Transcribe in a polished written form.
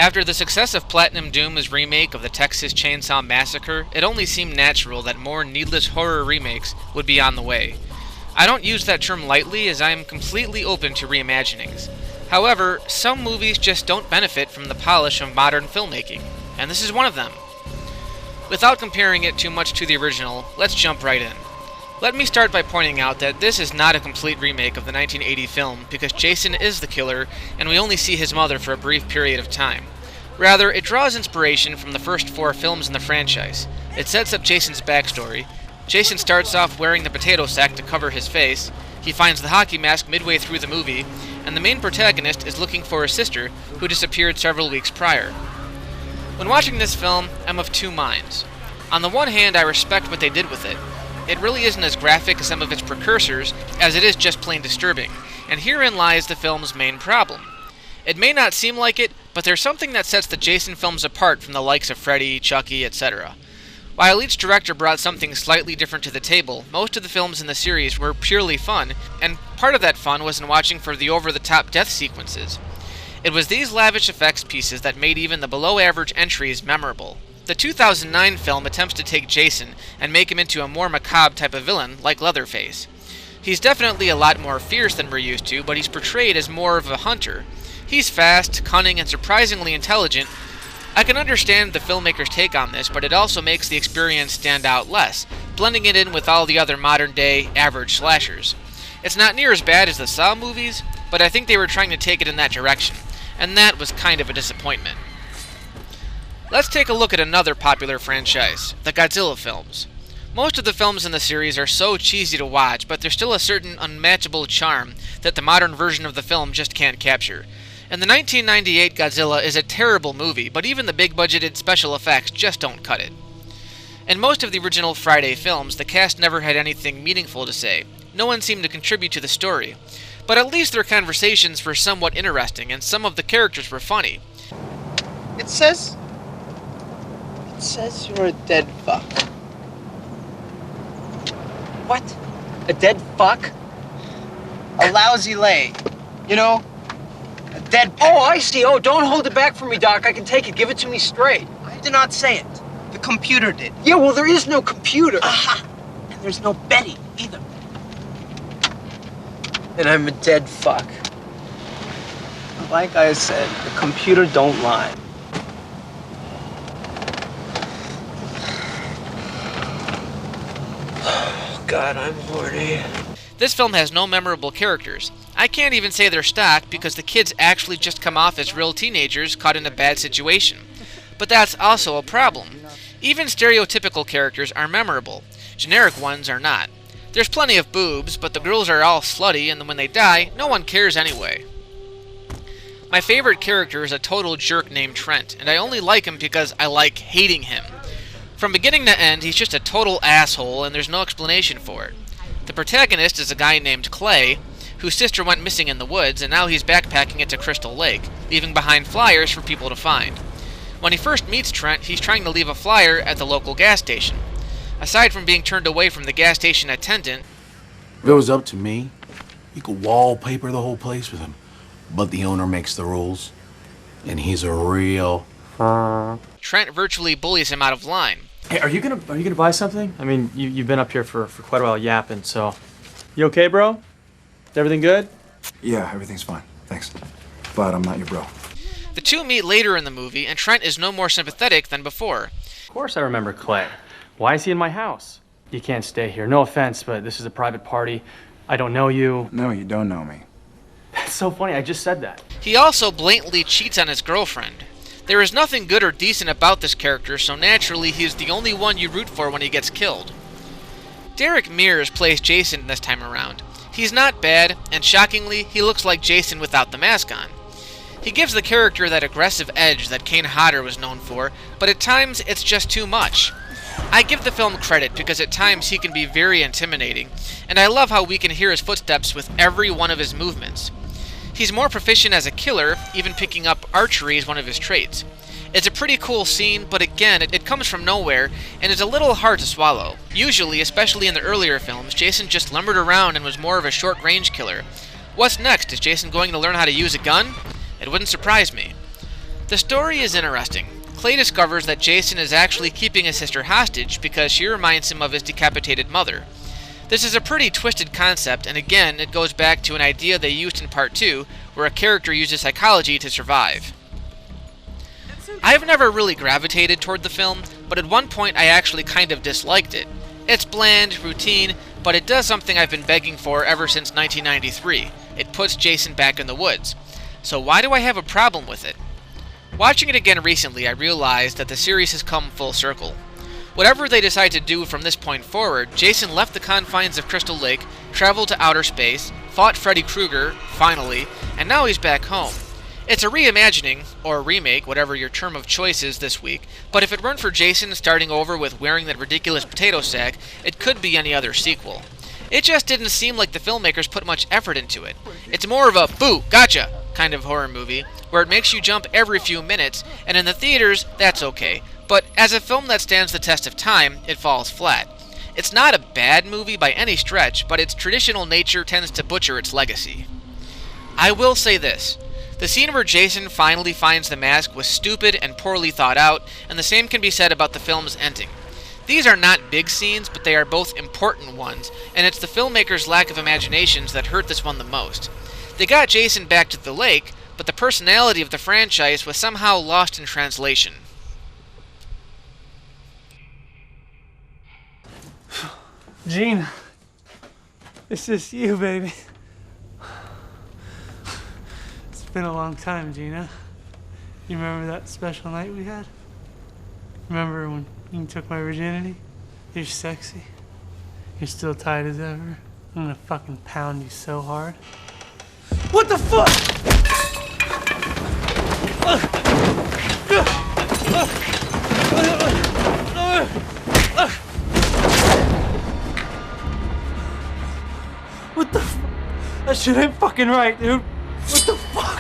After the success of Platinum Doom's remake of the Texas Chainsaw Massacre, it only seemed natural that more needless horror remakes would be on the way. I don't use that term lightly, as I am completely open to reimaginings. However, some movies just don't benefit from the polish of modern filmmaking, and this is one of them. Without comparing it too much to the original, let's jump right in. Let me start by pointing out that this is not a complete remake of the 1980 film, because Jason is the killer, and we only see his mother for a brief period of time. Rather, it draws inspiration from the first 4 films in the franchise. It sets up Jason's backstory. Jason starts off wearing the potato sack to cover his face. He finds the hockey mask midway through the movie, and the main protagonist is looking for his sister, who disappeared several weeks prior. When watching this film, I'm of two minds. On the one hand, I respect what they did with it. It really isn't as graphic as some of its precursors, as it is just plain disturbing, and herein lies the film's main problem. It may not seem like it, but there's something that sets the Jason films apart from the likes of Freddy, Chucky, etc. While each director brought something slightly different to the table, most of the films in the series were purely fun, and part of that fun was in watching for the over-the-top death sequences. It was these lavish effects pieces that made even the below-average entries memorable. The 2009 film attempts to take Jason and make him into a more macabre type of villain, like Leatherface. He's definitely a lot more fierce than we're used to, but he's portrayed as more of a hunter. He's fast, cunning, and surprisingly intelligent. I can understand the filmmaker's take on this, but it also makes the experience stand out less, blending it in with all the other modern-day, average slashers. It's not near as bad as the Saw movies, but I think they were trying to take it in that direction, and that was kind of a disappointment. Let's take a look at another popular franchise, the Godzilla films. Most of the films in the series are so cheesy to watch, but there's still a certain unmatchable charm that the modern version of the film just can't capture. And the 1998 Godzilla is a terrible movie, but even the big-budgeted special effects just don't cut it. In most of the original Friday films, the cast never had anything meaningful to say. No one seemed to contribute to the story. But at least their conversations were somewhat interesting, and some of the characters were funny. It says you're a dead fuck. What? A dead fuck? A lousy lay. You know? A dead Oh, I see. Oh, don't hold it back from me, Doc. I can take it. Give it to me straight. I did not say it. The computer did. Yeah, well, there is no computer. Aha! And there's no Betty either. And I'm a dead fuck. Like I said, the computer don't lie. Oh, God, I'm horny. This film has no memorable characters. I can't even say they're stock because the kids actually just come off as real teenagers caught in a bad situation. But that's also a problem. Even stereotypical characters are memorable. Generic ones are not. There's plenty of boobs, but the girls are all slutty, and when they die, no one cares anyway. My favorite character is a total jerk named Trent, and I only like him because I like hating him. From beginning to end, he's just a total asshole, and there's no explanation for it. The protagonist is a guy named Clay, whose sister went missing in the woods, and now he's backpacking it to Crystal Lake, leaving behind flyers for people to find. When he first meets Trent, he's trying to leave a flyer at the local gas station. Aside from being turned away from the gas station attendant, if it was up to me, you could wallpaper the whole place with him. But the owner makes the rules, and he's a real... Trent virtually bullies him out of line. Hey, are you gonna buy something? I mean, you've been up here for quite a while yapping, so... You okay, bro? Is everything good? Yeah, everything's fine. Thanks. But I'm not your bro. The two meet later in the movie, and Trent is no more sympathetic than before. Of course I remember Clay. Why is he in my house? You can't stay here. No offense, but this is a private party. I don't know you. No, you don't know me. That's so funny. I just said that. He also blatantly cheats on his girlfriend. There is nothing good or decent about this character, so naturally he is the only one you root for when he gets killed. Derek Mears plays Jason this time around. He's not bad, and shockingly, he looks like Jason without the mask on. He gives the character that aggressive edge that Kane Hodder was known for, but at times it's just too much. I give the film credit because at times he can be very intimidating, and I love how we can hear his footsteps with every one of his movements. He's more proficient as a killer, even picking up archery is one of his traits. It's a pretty cool scene, but again, it comes from nowhere, and is a little hard to swallow. Usually, especially in the earlier films, Jason just lumbered around and was more of a short-range killer. What's next? Is Jason going to learn how to use a gun? It wouldn't surprise me. The story is interesting. Clay discovers that Jason is actually keeping his sister hostage because she reminds him of his decapitated mother. This is a pretty twisted concept, and again, it goes back to an idea they used in Part 2, where a character uses psychology to survive. I have never really gravitated toward the film, but at one point I actually kind of disliked it. It's bland, routine, but it does something I've been begging for ever since 1993. It puts Jason back in the woods. So why do I have a problem with it? Watching it again recently, I realized that the series has come full circle. Whatever they decide to do from this point forward, Jason left the confines of Crystal Lake, traveled to outer space, fought Freddy Krueger, finally, and now he's back home. It's a reimagining, or remake, whatever your term of choice is this week, but if it weren't for Jason starting over with wearing that ridiculous potato sack, it could be any other sequel. It just didn't seem like the filmmakers put much effort into it. It's more of a boo, gotcha kind of horror movie, where it makes you jump every few minutes, and in the theaters, that's okay. But as a film that stands the test of time, it falls flat. It's not a bad movie by any stretch, but its traditional nature tends to butcher its legacy. I will say this. The scene where Jason finally finds the mask was stupid and poorly thought out, and the same can be said about the film's ending. These are not big scenes, but they are both important ones, and it's the filmmakers' lack of imaginations that hurt this one the most. They got Jason back to the lake, but the personality of the franchise was somehow lost in translation. Gene, it's just you, baby. It's been a long time, Gina. You remember that special night we had? Remember when you took my virginity? You're sexy. You're still tight as ever. I'm gonna fucking pound you so hard. What the fuck? What the fuck? That shit ain't fucking right, dude. What the fuck?